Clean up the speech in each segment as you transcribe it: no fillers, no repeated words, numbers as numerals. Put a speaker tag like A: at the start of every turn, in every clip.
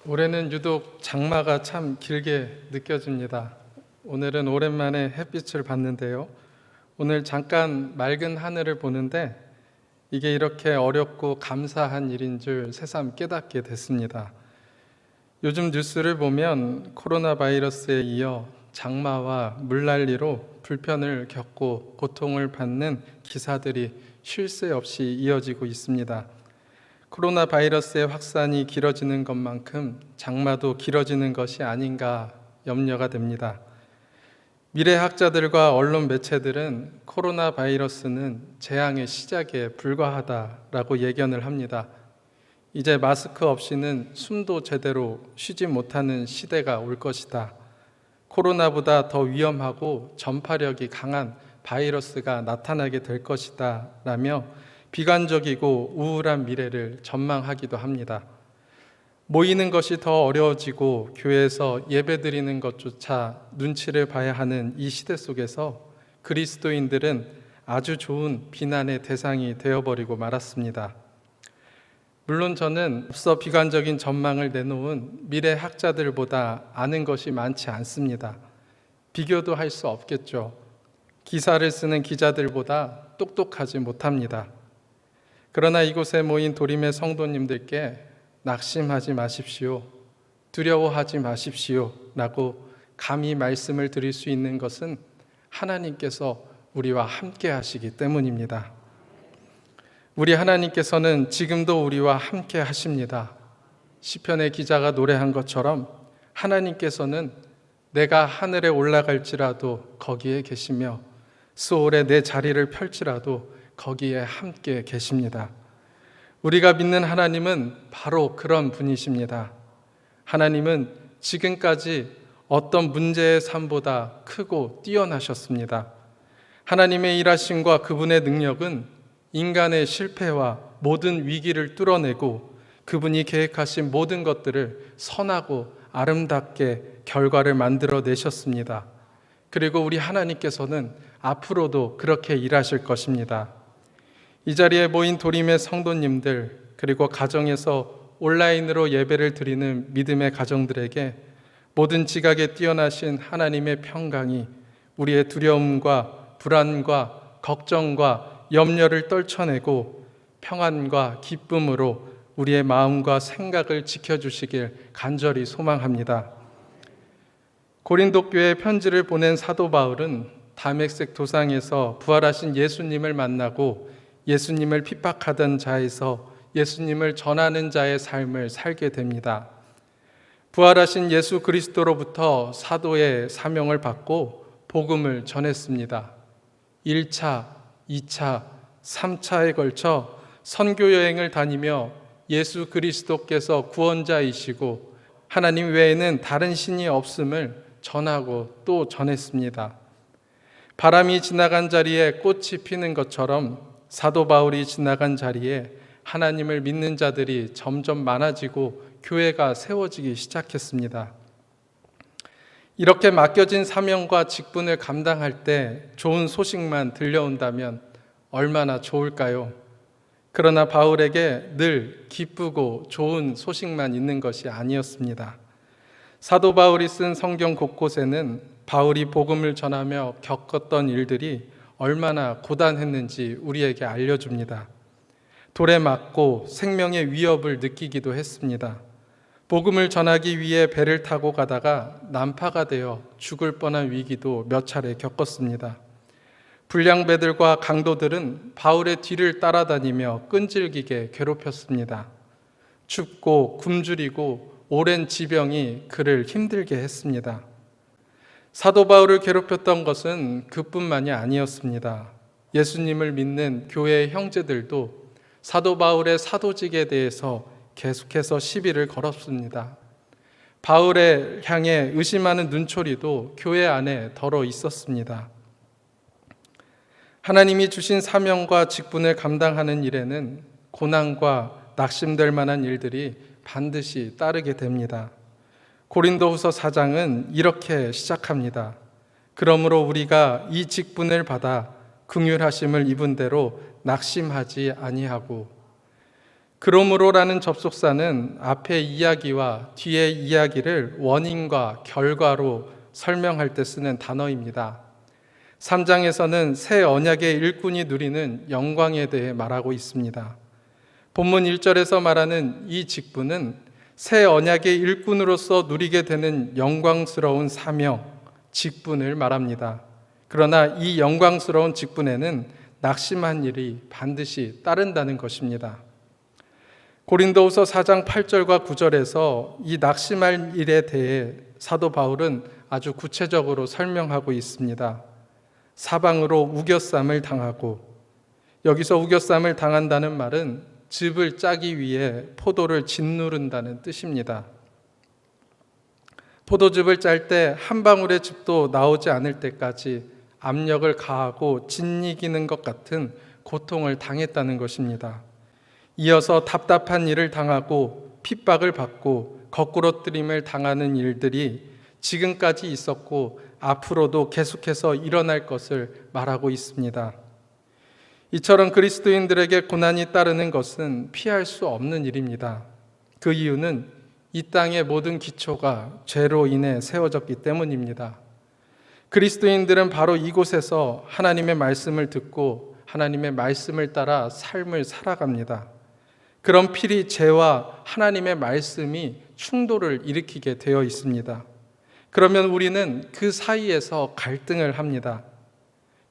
A: 올해는 유독 장마가 참 길게 느껴집니다. 오늘은 오랜만에 햇빛을 봤는데요. 오늘 잠깐 맑은 하늘을 보는데 이게 이렇게 어렵고 감사한 일인 줄 새삼 깨닫게 됐습니다. 요즘 뉴스를 보면 코로나 바이러스에 이어 장마와 물난리로 불편을 겪고 고통을 받는 기사들이 쉴 새 없이 이어지고 있습니다. 코로나 바이러스의 확산이 길어지는 것만큼 장마도 길어지는 것이 아닌가 염려가 됩니다. 미래학자들과 언론 매체들은 코로나 바이러스는 재앙의 시작에 불과하다라고 예견을 합니다. 이제 마스크 없이는 숨도 제대로 쉬지 못하는 시대가 올 것이다. 코로나보다 더 위험하고 전파력이 강한 바이러스가 나타나게 될 것이다 라며 비관적이고 우울한 미래를 전망하기도 합니다. 모이는 것이 더 어려워지고 교회에서 예배드리는 것조차 눈치를 봐야 하는 이 시대 속에서 그리스도인들은 아주 좋은 비난의 대상이 되어버리고 말았습니다. 물론 저는 앞서 비관적인 전망을 내놓은 미래학자들보다 아는 것이 많지 않습니다. 비교도 할 수 없겠죠. 기사를 쓰는 기자들보다 똑똑하지 못합니다. 그러나 이곳에 모인 도림의 성도님들께 낙심하지 마십시오, 두려워하지 마십시오 라고 감히 말씀을 드릴 수 있는 것은 하나님께서 우리와 함께 하시기 때문입니다. 우리 하나님께서는 지금도 우리와 함께 하십니다. 시편의 기자가 노래한 것처럼 하나님께서는 내가 하늘에 올라갈지라도 거기에 계시며 수월에 내 자리를 펼지라도 거기에 함께 계십니다. 우리가 믿는 하나님은 바로 그런 분이십니다. 하나님은 지금까지 어떤 문제의 삶보다 크고 뛰어나셨습니다. 하나님의 일하심과 그분의 능력은 인간의 실패와 모든 위기를 뚫어내고 그분이 계획하신 모든 것들을 선하고 아름답게 결과를 만들어내셨습니다. 그리고 우리 하나님께서는 앞으로도 그렇게 일하실 것입니다. 이 자리에 모인 도림의 성도님들, 그리고 가정에서 온라인으로 예배를 드리는 믿음의 가정들에게 모든 지각에 뛰어나신 하나님의 평강이 우리의 두려움과 불안과 걱정과 염려를 떨쳐내고 평안과 기쁨으로 우리의 마음과 생각을 지켜주시길 간절히 소망합니다. 고린도 교회에 편지를 보낸 사도 바울은 다메섹 도상에서 부활하신 예수님을 만나고 예수님을 핍박하던 자에서 예수님을 전하는 자의 삶을 살게 됩니다. 부활하신 예수 그리스도로부터 사도의 사명을 받고 복음을 전했습니다. 1차, 2차, 3차에 걸쳐 선교 여행을 다니며 예수 그리스도께서 구원자이시고 하나님 외에는 다른 신이 없음을 전하고 또 전했습니다. 바람이 지나간 자리에 꽃이 피는 것처럼 사도 바울이 지나간 자리에 하나님을 믿는 자들이 점점 많아지고 교회가 세워지기 시작했습니다. 이렇게 맡겨진 사명과 직분을 감당할 때 좋은 소식만 들려온다면 얼마나 좋을까요? 그러나 바울에게 늘 기쁘고 좋은 소식만 있는 것이 아니었습니다. 사도 바울이 쓴 성경 곳곳에는 바울이 복음을 전하며 겪었던 일들이 얼마나 고단했는지 우리에게 알려줍니다. 돌에 맞고 생명의 위협을 느끼기도 했습니다. 복음을 전하기 위해 배를 타고 가다가 난파가 되어 죽을 뻔한 위기도 몇 차례 겪었습니다. 불량배들과 강도들은 바울의 뒤를 따라다니며 끈질기게 괴롭혔습니다. 춥고 굶주리고 오랜 지병이 그를 힘들게 했습니다. 사도 바울을 괴롭혔던 것은 그뿐만이 아니었습니다. 예수님을 믿는 교회의 형제들도 사도 바울의 사도직에 대해서 계속해서 시비를 걸었습니다. 바울을 향해 의심하는 눈초리도 교회 안에 덜어 있었습니다. 하나님이 주신 사명과 직분을 감당하는 일에는 고난과 낙심될 만한 일들이 반드시 따르게 됩니다. 고린도후서 4장은 이렇게 시작합니다. 그러므로 우리가 이 직분을 받아 긍휼하심을 입은 대로 낙심하지 아니하고, 그러므로라는 접속사는 앞의 이야기와 뒤의 이야기를 원인과 결과로 설명할 때 쓰는 단어입니다. 3장에서는 새 언약의 일꾼이 누리는 영광에 대해 말하고 있습니다. 본문 1절에서 말하는 이 직분은 새 언약의 일꾼으로서 누리게 되는 영광스러운 사명, 직분을 말합니다. 그러나 이 영광스러운 직분에는 낙심한 일이 반드시 따른다는 것입니다. 고린도후서 4장 8절과 9절에서 이 낙심할 일에 대해 사도 바울은 아주 구체적으로 설명하고 있습니다. 사방으로 우겨쌈을 당하고, 여기서 우겨쌈을 당한다는 말은 즙을 짜기 위해 포도를 짓누른다는 뜻입니다. 포도즙을 짤 때 한 방울의 즙도 나오지 않을 때까지 압력을 가하고 짓이기는 것 같은 고통을 당했다는 것입니다. 이어서 답답한 일을 당하고 핍박을 받고 거꾸러뜨림을 당하는 일들이 지금까지 있었고 앞으로도 계속해서 일어날 것을 말하고 있습니다. 이처럼 그리스도인들에게 고난이 따르는 것은 피할 수 없는 일입니다. 그 이유는 이 땅의 모든 기초가 죄로 인해 세워졌기 때문입니다. 그리스도인들은 바로 이곳에서 하나님의 말씀을 듣고 하나님의 말씀을 따라 삶을 살아갑니다. 그런 필히 죄와 하나님의 말씀이 충돌을 일으키게 되어 있습니다. 그러면 우리는 그 사이에서 갈등을 합니다.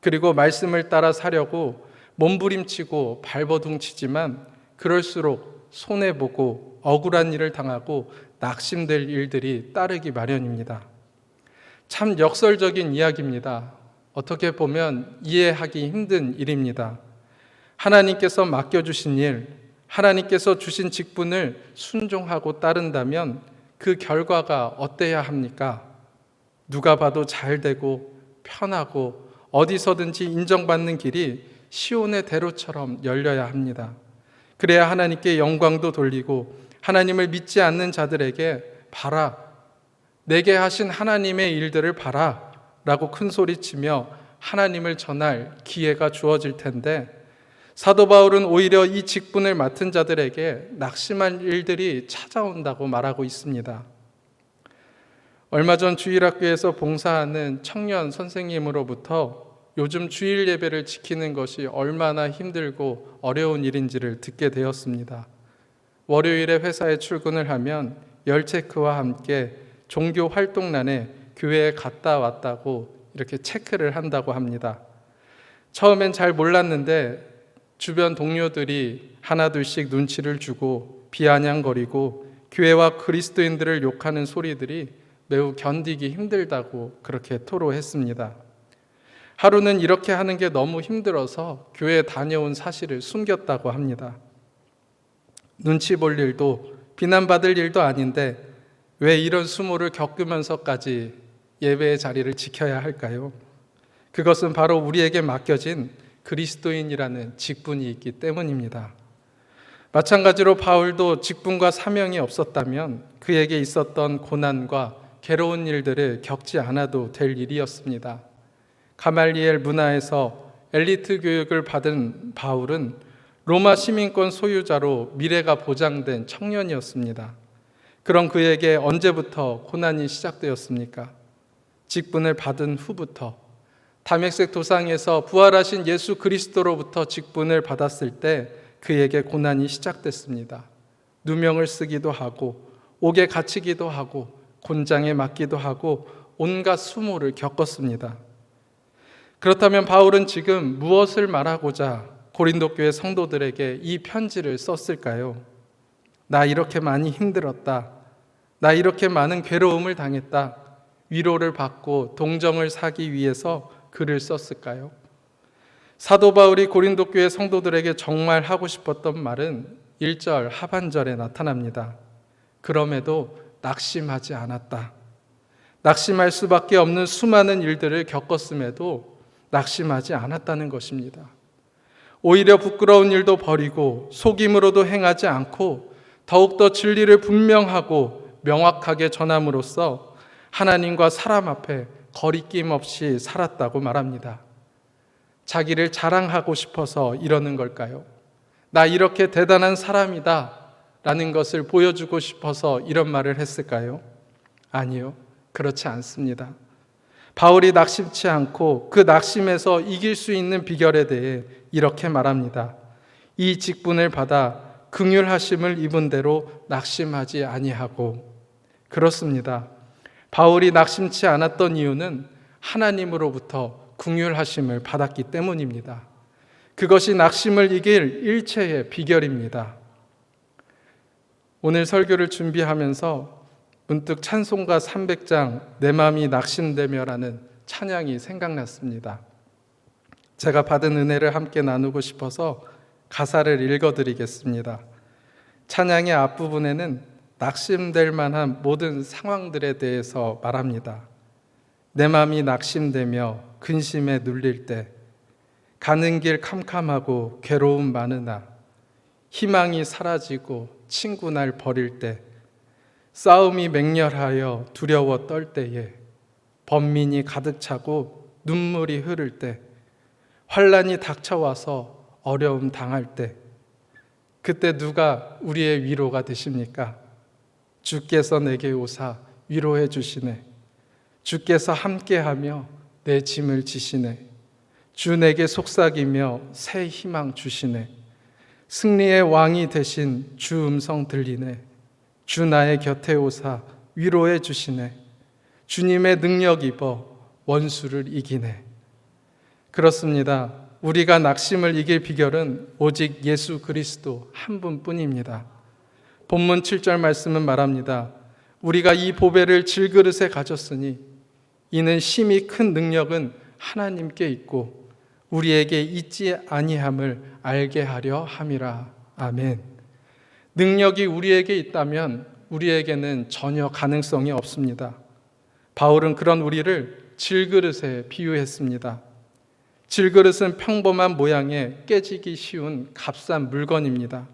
A: 그리고 말씀을 따라 사려고 몸부림치고 발버둥치지만 그럴수록 손해보고 억울한 일을 당하고 낙심될 일들이 따르기 마련입니다. 참 역설적인 이야기입니다. 어떻게 보면 이해하기 힘든 일입니다. 하나님께서 맡겨주신 일, 하나님께서 주신 직분을 순종하고 따른다면 그 결과가 어때야 합니까? 누가 봐도 잘 되고 편하고 어디서든지 인정받는 길이 시온의 대로처럼 열려야 합니다. 그래야 하나님께 영광도 돌리고 하나님을 믿지 않는 자들에게 봐라, 내게 하신 하나님의 일들을 봐라 라고 큰 소리치며 하나님을 전할 기회가 주어질 텐데, 사도 바울은 오히려 이 직분을 맡은 자들에게 낙심한 일들이 찾아온다고 말하고 있습니다. 얼마 전 주일학교에서 봉사하는 청년 선생님으로부터 요즘 주일 예배를 지키는 것이 얼마나 힘들고 어려운 일인지를 듣게 되었습니다. 월요일에 회사에 출근을 하면 열 체크와 함께 종교 활동란에 교회에 갔다 왔다고 이렇게 체크를 한다고 합니다. 처음엔 잘 몰랐는데 주변 동료들이 하나둘씩 눈치를 주고 비아냥거리고 교회와 그리스도인들을 욕하는 소리들이 매우 견디기 힘들다고 그렇게 토로했습니다. 하루는 이렇게 하는 게 너무 힘들어서 교회에 다녀온 사실을 숨겼다고 합니다. 눈치 볼 일도 비난받을 일도 아닌데 왜 이런 수모를 겪으면서까지 예배의 자리를 지켜야 할까요? 그것은 바로 우리에게 맡겨진 그리스도인이라는 직분이 있기 때문입니다. 마찬가지로 바울도 직분과 사명이 없었다면 그에게 있었던 고난과 괴로운 일들을 겪지 않아도 될 일이었습니다. 가말리엘 문화에서 엘리트 교육을 받은 바울은 로마 시민권 소유자로 미래가 보장된 청년이었습니다. 그런 그에게 언제부터 고난이 시작되었습니까? 직분을 받은 후부터. 다메섹 도상에서 부활하신 예수 그리스도로부터 직분을 받았을 때 그에게 고난이 시작됐습니다. 누명을 쓰기도 하고 옥에 갇히기도 하고 곤장에 맞기도 하고 온갖 수모를 겪었습니다. 그렇다면 바울은 지금 무엇을 말하고자 고린도 교회 성도들에게 이 편지를 썼을까요? 나 이렇게 많이 힘들었다. 나 이렇게 많은 괴로움을 당했다. 위로를 받고 동정을 사기 위해서 글을 썼을까요? 사도 바울이 고린도 교회 성도들에게 정말 하고 싶었던 말은 1절 하반절에 나타납니다. 그럼에도 낙심하지 않았다. 낙심할 수밖에 없는 수많은 일들을 겪었음에도 낙심하지 않았다는 것입니다. 오히려 부끄러운 일도 버리고 속임으로도 행하지 않고 더욱더 진리를 분명하고 명확하게 전함으로써 하나님과 사람 앞에 거리낌 없이 살았다고 말합니다. 자기를 자랑하고 싶어서 이러는 걸까요? 나 이렇게 대단한 사람이다 라는 것을 보여주고 싶어서 이런 말을 했을까요? 아니요, 그렇지 않습니다. 바울이 낙심치 않고 그 낙심에서 이길 수 있는 비결에 대해 이렇게 말합니다. 이 직분을 받아 긍휼하심을 입은 대로 낙심하지 아니하고. 그렇습니다. 바울이 낙심치 않았던 이유는 하나님으로부터 긍휼하심을 받았기 때문입니다. 그것이 낙심을 이길 일체의 비결입니다. 오늘 설교를 준비하면서 문득 찬송가 300장 내 맘이 낙심되며라는 찬양이 생각났습니다. 제가 받은 은혜를 함께 나누고 싶어서 가사를 읽어드리겠습니다. 찬양의 앞부분에는 낙심될 만한 모든 상황들에 대해서 말합니다. 내 맘이 낙심되며 근심에 눌릴 때, 가는 길 캄캄하고 괴로움 많으나, 희망이 사라지고 친구 날 버릴 때, 싸움이 맹렬하여 두려워 떨 때에, 번민이 가득 차고 눈물이 흐를 때, 환난이 닥쳐와서 어려움 당할 때, 그때 누가 우리의 위로가 되십니까? 주께서 내게 오사 위로해 주시네. 주께서 함께하며 내 짐을 지시네. 주 내게 속삭이며 새 희망 주시네. 승리의 왕이 되신 주 음성 들리네. 주 나의 곁에 오사 위로해 주시네. 주님의 능력 입어 원수를 이기네. 그렇습니다. 우리가 낙심을 이길 비결은 오직 예수 그리스도 한 분뿐입니다. 본문 7절 말씀은 말합니다. 우리가 이 보배를 질그릇에 가졌으니 이는 심히 큰 능력은 하나님께 있고 우리에게 있지 아니함을 알게 하려 함이라. 아멘. 능력이 우리에게 있다면 우리에게는 전혀 가능성이 없습니다. 바울은 그런 우리를 질그릇에 비유했습니다. 질그릇은 평범한 모양의 깨지기 쉬운 값싼 물건입니다.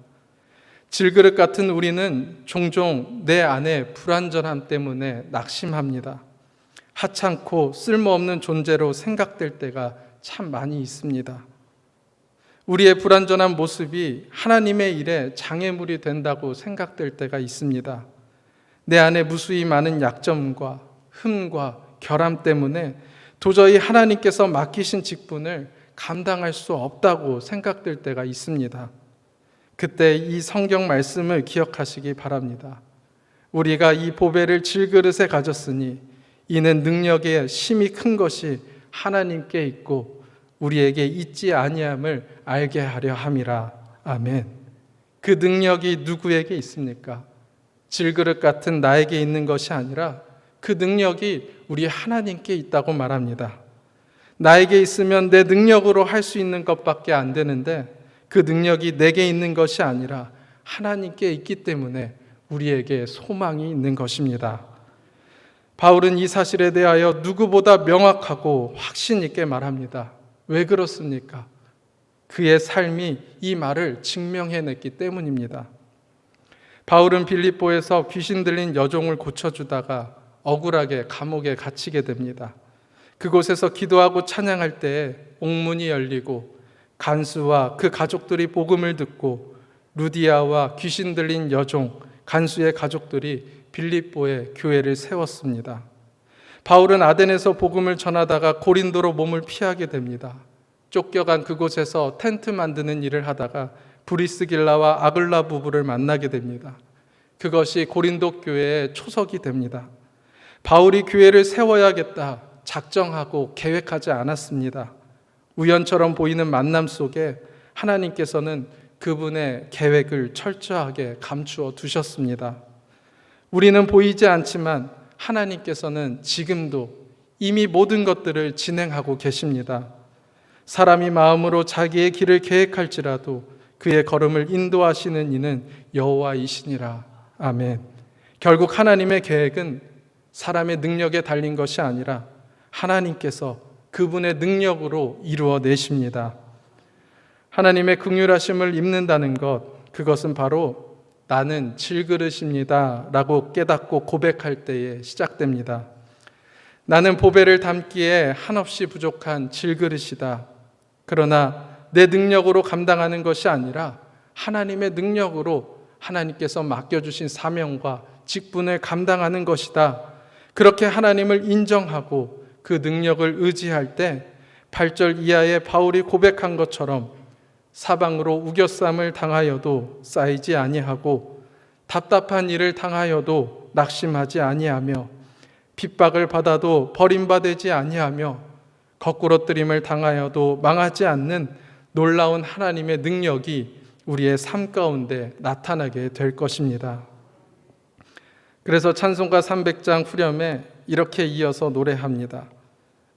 A: 질그릇 같은 우리는 종종 내 안의 불완전함 때문에 낙심합니다. 하찮고 쓸모없는 존재로 생각될 때가 참 많이 있습니다. 우리의 불완전한 모습이 하나님의 일에 장애물이 된다고 생각될 때가 있습니다. 내 안에 무수히 많은 약점과 흠과 결함 때문에 도저히 하나님께서 맡기신 직분을 감당할 수 없다고 생각될 때가 있습니다. 그때 이 성경 말씀을 기억하시기 바랍니다. 우리가 이 보배를 질그릇에 가졌으니 이는 능력의 심히 큰 것이 하나님께 있고 우리에게 있지 아니함을 알게 하려 함이라. 아멘. 그 능력이 누구에게 있습니까? 질그릇 같은 나에게 있는 것이 아니라 그 능력이 우리 하나님께 있다고 말합니다. 나에게 있으면 내 능력으로 할 수 있는 것밖에 안 되는데 그 능력이 내게 있는 것이 아니라 하나님께 있기 때문에 우리에게 소망이 있는 것입니다. 바울은 이 사실에 대하여 누구보다 명확하고 확신 있게 말합니다. 왜 그렇습니까? 그의 삶이 이 말을 증명해냈기 때문입니다. 바울은 빌립보에서 귀신 들린 여종을 고쳐주다가 억울하게 감옥에 갇히게 됩니다. 그곳에서 기도하고 찬양할 때에 옥문이 열리고 간수와 그 가족들이 복음을 듣고 루디아와 귀신 들린 여종 간수의 가족들이 빌립보에 교회를 세웠습니다. 바울은 아덴에서 복음을 전하다가 고린도로 몸을 피하게 됩니다. 쫓겨간 그곳에서 텐트 만드는 일을 하다가 브리스길라와 아글라 부부를 만나게 됩니다. 그것이 고린도 교회의 초석이 됩니다. 바울이 교회를 세워야겠다 작정하고 계획하지 않았습니다. 우연처럼 보이는 만남 속에 하나님께서는 그분의 계획을 철저하게 감추어 두셨습니다. 우리는 보이지 않지만 하나님께서는 지금도 이미 모든 것들을 진행하고 계십니다. 사람이 마음으로 자기의 길을 계획할지라도 그의 걸음을 인도하시는 이는 여호와이시니라. 아멘. 결국 하나님의 계획은 사람의 능력에 달린 것이 아니라 하나님께서 그분의 능력으로 이루어내십니다. 하나님의 긍휼하심을 입는다는 것, 그것은 바로 나는 질그릇입니다 라고 깨닫고 고백할 때에 시작됩니다. 나는 보배를 담기에 한없이 부족한 질그릇이다. 그러나 내 능력으로 감당하는 것이 아니라 하나님의 능력으로 하나님께서 맡겨주신 사명과 직분을 감당하는 것이다. 그렇게 하나님을 인정하고 그 능력을 의지할 때 8절 이하에 바울이 고백한 것처럼 사방으로 우겨쌈을 당하여도 쌓이지 아니하고 답답한 일을 당하여도 낙심하지 아니하며 핍박을 받아도 버림받지 아니하며 거꾸러뜨림을 당하여도 망하지 않는 놀라운 하나님의 능력이 우리의 삶 가운데 나타나게 될 것입니다. 그래서 찬송가 300장 후렴에 이렇게 이어서 노래합니다.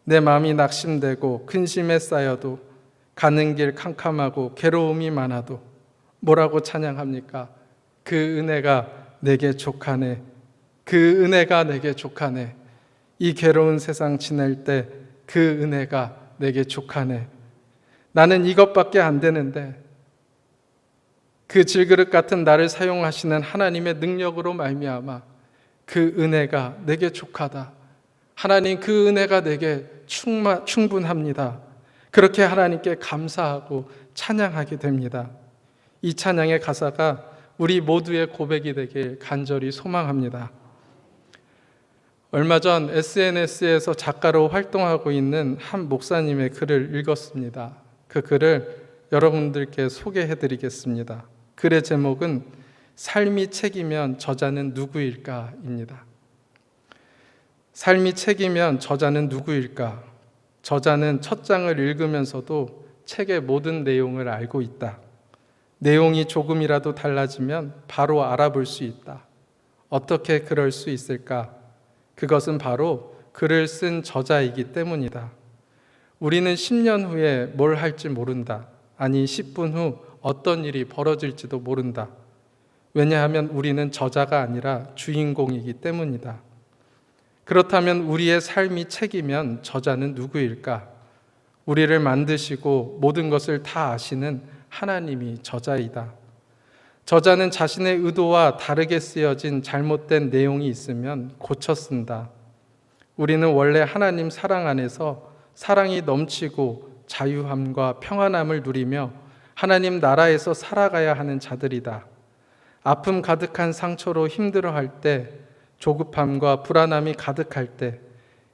A: 내 마음이 낙심되고 근심에 쌓여도 가는 길 캄캄하고 괴로움이 많아도 뭐라고 찬양합니까? 그 은혜가 내게 족하네. 그 은혜가 내게 족하네. 이 괴로운 세상 지낼 때 그 은혜가 내게 족하네. 나는 이것밖에 안 되는데 그 질그릇 같은 나를 사용하시는 하나님의 능력으로 말미암아 그 은혜가 내게 족하다. 하나님, 그 은혜가 내게 충분합니다. 그렇게 하나님께 감사하고 찬양하게 됩니다. 이 찬양의 가사가 우리 모두의 고백이 되길 간절히 소망합니다. 얼마 전 SNS에서 작가로 활동하고 있는 한 목사님의 글을 읽었습니다. 그 글을 여러분들께 소개해 드리겠습니다. 글의 제목은 삶이 책이면 저자는 누구일까입니다. 삶이 책이면 저자는 누구일까? 저자는 첫 장을 읽으면서도 책의 모든 내용을 알고 있다. 내용이 조금이라도 달라지면 바로 알아볼 수 있다. 어떻게 그럴 수 있을까? 그것은 바로 글을 쓴 저자이기 때문이다. 우리는 10년 후에 뭘 할지 모른다. 아니 10분 후 어떤 일이 벌어질지도 모른다. 왜냐하면 우리는 저자가 아니라 주인공이기 때문이다. 그렇다면 우리의 삶이 책이면 저자는 누구일까? 우리를 만드시고 모든 것을 다 아시는 하나님이 저자이다. 저자는 자신의 의도와 다르게 쓰여진 잘못된 내용이 있으면 고쳐 쓴다. 우리는 원래 하나님 사랑 안에서 사랑이 넘치고 자유함과 평안함을 누리며 하나님 나라에서 살아가야 하는 자들이다. 아픔 가득한 상처로 힘들어할 때, 조급함과 불안함이 가득할 때,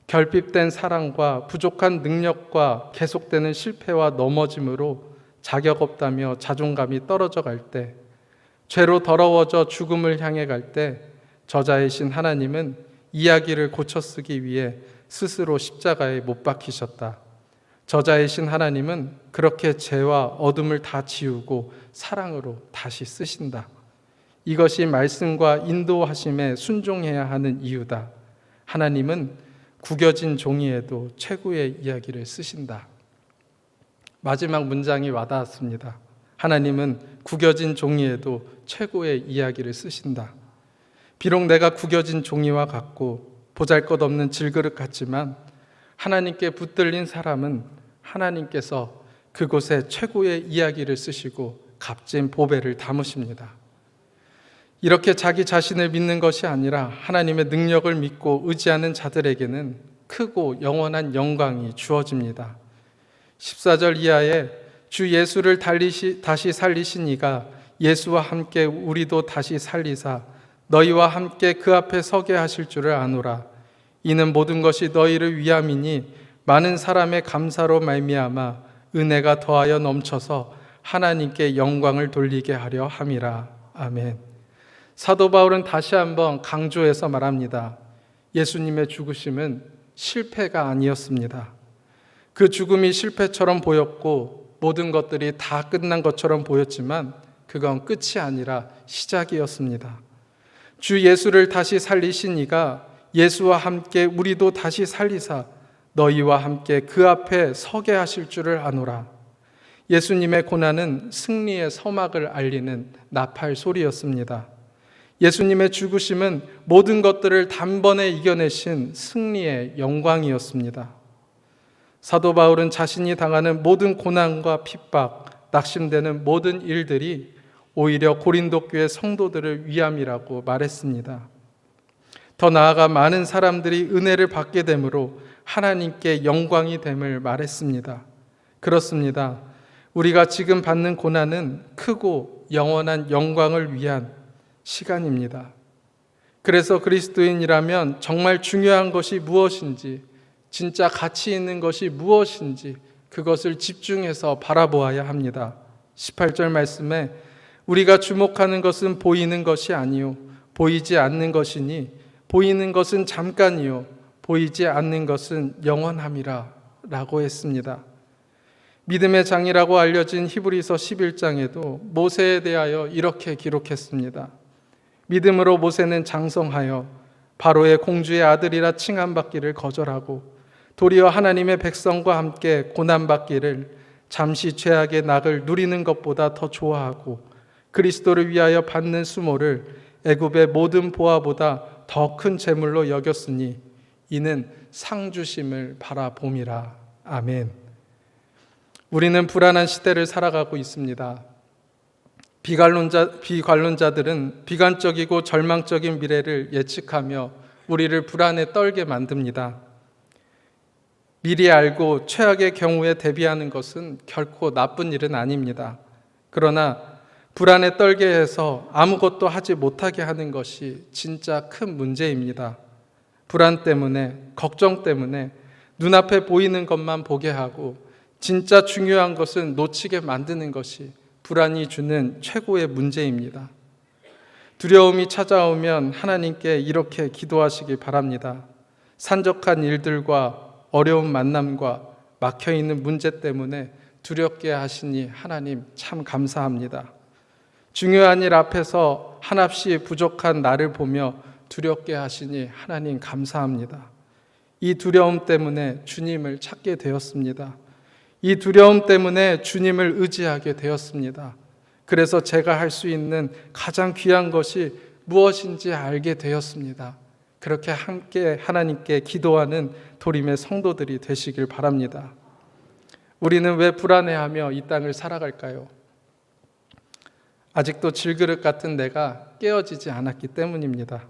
A: 결핍된 사랑과 부족한 능력과 계속되는 실패와 넘어짐으로 자격 없다며 자존감이 떨어져 갈 때, 죄로 더러워져 죽음을 향해 갈 때 저자이신 하나님은 이야기를 고쳐 쓰기 위해 스스로 십자가에 못 박히셨다. 저자이신 하나님은 그렇게 죄와 어둠을 다 지우고 사랑으로 다시 쓰신다. 이것이 말씀과 인도하심에 순종해야 하는 이유다. 하나님은 구겨진 종이에도 최고의 이야기를 쓰신다. 마지막 문장이 와닿았습니다. 하나님은 구겨진 종이에도 최고의 이야기를 쓰신다. 비록 내가 구겨진 종이와 같고 보잘것없는 질그릇 같지만 하나님께 붙들린 사람은 하나님께서 그곳에 최고의 이야기를 쓰시고 값진 보배를 담으십니다. 이렇게 자기 자신을 믿는 것이 아니라 하나님의 능력을 믿고 의지하는 자들에게는 크고 영원한 영광이 주어집니다. 14절 이하에 주 예수를 다시 살리신 이가 예수와 함께 우리도 다시 살리사 너희와 함께 그 앞에 서게 하실 줄을 아노라. 이는 모든 것이 너희를 위함이니 많은 사람의 감사로 말미암아 은혜가 더하여 넘쳐서 하나님께 영광을 돌리게 하려 함이라. 아멘. 사도 바울은 다시 한번 강조해서 말합니다. 예수님의 죽으심은 실패가 아니었습니다. 그 죽음이 실패처럼 보였고 모든 것들이 다 끝난 것처럼 보였지만 그건 끝이 아니라 시작이었습니다. 주 예수를 다시 살리신 이가 예수와 함께 우리도 다시 살리사 너희와 함께 그 앞에 서게 하실 줄을 아노라. 예수님의 고난은 승리의 서막을 알리는 나팔 소리였습니다. 예수님의 죽으심은 모든 것들을 단번에 이겨내신 승리의 영광이었습니다. 사도 바울은 자신이 당하는 모든 고난과 핍박, 낙심되는 모든 일들이 오히려 고린도 교회 성도들을 위함이라고 말했습니다. 더 나아가 많은 사람들이 은혜를 받게 되므로 하나님께 영광이 됨을 말했습니다. 그렇습니다. 우리가 지금 받는 고난은 크고 영원한 영광을 위한 시간입니다. 그래서 그리스도인이라면 정말 중요한 것이 무엇인지, 진짜 가치 있는 것이 무엇인지 그것을 집중해서 바라보아야 합니다. 18절 말씀에 우리가 주목하는 것은 보이는 것이 아니요 보이지 않는 것이니 보이는 것은 잠깐이요 보이지 않는 것은 영원함이라 라고 했습니다. 믿음의 장이라고 알려진 히브리서 11장에도 모세에 대하여 이렇게 기록했습니다. 믿음으로 모세는 장성하여 바로의 공주의 아들이라 칭함받기를 거절하고 도리어 하나님의 백성과 함께 고난받기를 잠시 죄악의 낙을 누리는 것보다 더 좋아하고 그리스도를 위하여 받는 수모를 애굽의 모든 보화보다 더 큰 재물로 여겼으니 이는 상 주심을 바라봄이라. 아멘. 우리는 불안한 시대를 살아가고 있습니다. 비관론자들은 비관적이고 절망적인 미래를 예측하며 우리를 불안에 떨게 만듭니다. 미리 알고 최악의 경우에 대비하는 것은 결코 나쁜 일은 아닙니다. 그러나 불안에 떨게 해서 아무것도 하지 못하게 하는 것이 진짜 큰 문제입니다. 불안 때문에, 걱정 때문에 눈앞에 보이는 것만 보게 하고 진짜 중요한 것은 놓치게 만드는 것이 불안이 주는 최고의 문제입니다. 두려움이 찾아오면 하나님께 이렇게 기도하시기 바랍니다. 산적한 일들과 어려운 만남과 막혀있는 문제 때문에 두렵게 하시니 하나님 참 감사합니다. 중요한 일 앞에서 한없이 부족한 나를 보며 두렵게 하시니 하나님 감사합니다. 이 두려움 때문에 주님을 찾게 되었습니다. 이 두려움 때문에 주님을 의지하게 되었습니다. 그래서 제가 할 수 있는 가장 귀한 것이 무엇인지 알게 되었습니다. 그렇게 함께 하나님께 기도하는 도림의 성도들이 되시길 바랍니다. 우리는 왜 불안해하며 이 땅을 살아갈까요? 아직도 질그릇 같은 내가 깨어지지 않았기 때문입니다.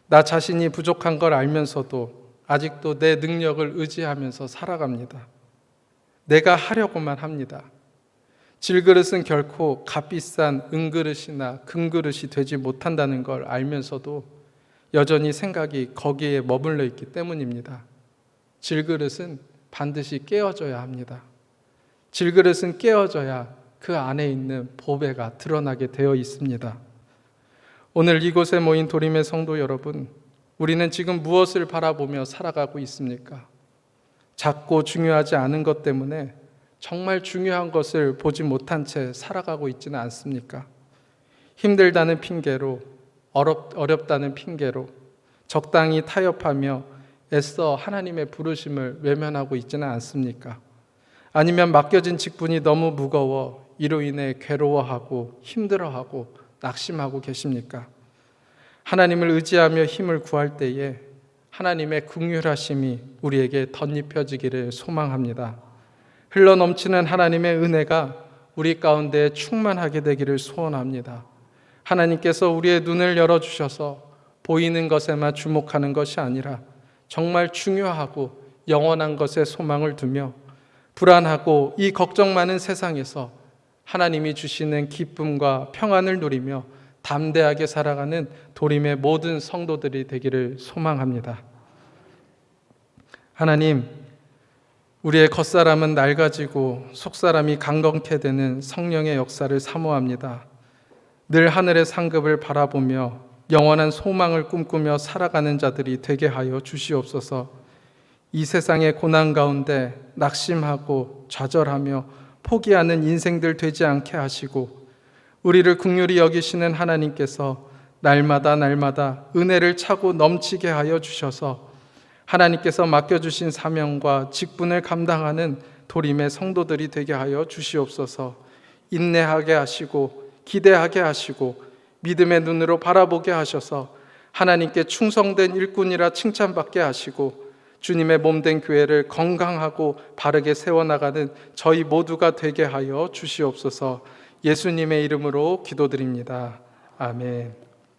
A: 나 자신이 부족한 걸 알면서도 아직도 내 능력을 의지하면서 살아갑니다. 내가 하려고만 합니다. 질그릇은 결코 값비싼 은그릇이나 금그릇이 되지 못한다는 걸 알면서도 여전히 생각이 거기에 머물러 있기 때문입니다. 질그릇은 반드시 깨어져야 합니다. 질그릇은 깨어져야 그 안에 있는 보배가 드러나게 되어 있습니다. 오늘 이곳에 모인 도림의 성도 여러분, 우리는 지금 무엇을 바라보며 살아가고 있습니까? 작고 중요하지 않은 것 때문에 정말 중요한 것을 보지 못한 채 살아가고 있지는 않습니까? 힘들다는 핑계로, 어렵다는 핑계로 적당히 타협하며 애써 하나님의 부르심을 외면하고 있지는 않습니까? 아니면 맡겨진 직분이 너무 무거워 이로 인해 괴로워하고 힘들어하고 낙심하고 계십니까? 하나님을 의지하며 힘을 구할 때에 하나님의 긍휼하심이 우리에게 덧입혀지기를 소망합니다. 흘러넘치는 하나님의 은혜가 우리 가운데 충만하게 되기를 소원합니다. 하나님께서 우리의 눈을 열어주셔서 보이는 것에만 주목하는 것이 아니라 정말 중요하고 영원한 것에 소망을 두며 불안하고 이 걱정 많은 세상에서 하나님이 주시는 기쁨과 평안을 누리며 담대하게 살아가는 도림의 모든 성도들이 되기를 소망합니다. 하나님, 우리의 겉사람은 낡아지고 속사람이 강건케 되는 성령의 역사를 사모합니다. 늘 하늘의 상급을 바라보며 영원한 소망을 꿈꾸며 살아가는 자들이 되게 하여 주시옵소서. 이 세상의 고난 가운데 낙심하고 좌절하며 포기하는 인생들 되지 않게 하시고 우리를 긍휼히 여기시는 하나님께서 날마다 은혜를 차고 넘치게 하여 주셔서 하나님께서 맡겨주신 사명과 직분을 감당하는 도림의 성도들이 되게 하여 주시옵소서. 인내하게 하시고 기대하게 하시고 믿음의 눈으로 바라보게 하셔서 하나님께 충성된 일꾼이라 칭찬받게 하시고 주님의 몸된 교회를 건강하고 바르게 세워나가는 저희 모두가 되게 하여 주시옵소서. 예수님의 이름으로 기도드립니다. 아멘.